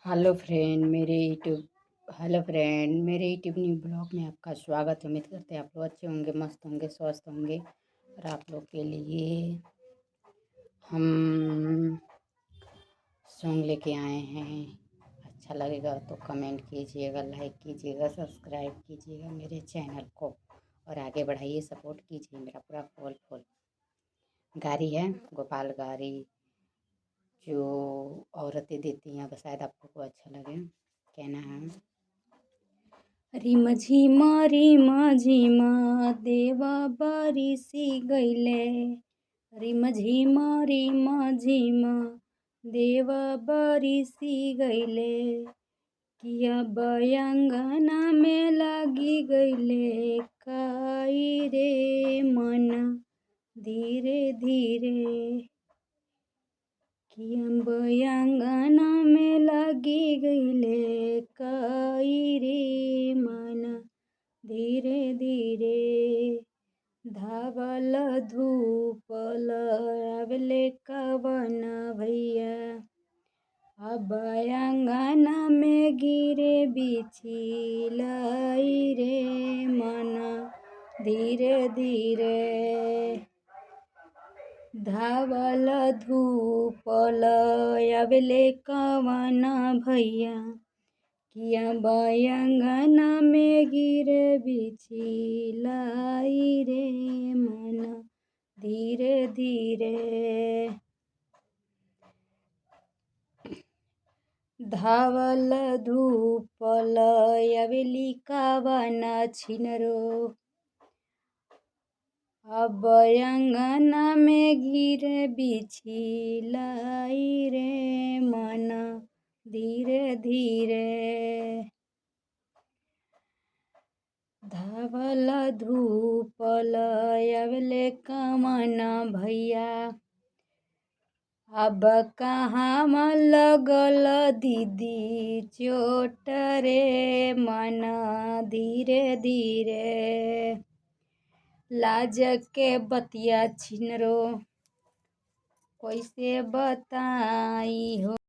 Hello friend, मेरे YouTube new blog में आपका स्वागत है। उम्मीद करते हैं आप लोग अच्छे होंगे, मस्त होंगे, स्वस्थ होंगे। और आप लोग के लिए हम सॉन्ग लेके आए हैं। अच्छा लगेगा तो कमेंट कीजिएगा, लाइक कीजिएगा, सब्सक्राइब कीजिएगा मेरे चैनल को और आगे बढ़ाइए, सपोर्ट कीजिए। मेरा पूरा फुल फुल गारी है, गोपाल गारी जो औरतें देती हैं, शायद आप लोग को अच्छा लगे। कहना है रिम झिमा देवा बारिशी गईले। रिम झिमा देवा बारिशी गईले। किया बयांगना में लागी गईले काई रे मन धीरे धीरे। किया बयांगना में लागी गईले काई रे मन धीरे धीरे। धावल धूपल आवेले कवन भैया। अब अंगना में गिरे बिछी लाई रे मन धीरे धीरे। धावल धूपल आवेले कवन भैया। किया बयांगना में गिरे बिछी लाई रे मन धीरे धीरे। धावल धूपल आवेली कवन छिनरो। अब अंगना में गिरे बिछी लाई रे मन धीरे धीरे। धावल धूपल आवेले कवन भैया। अब कहाँ लगल दीदी चोट रे मन धीरे धीरे। लाज के बतिया छिनरो कैसे बताई हो।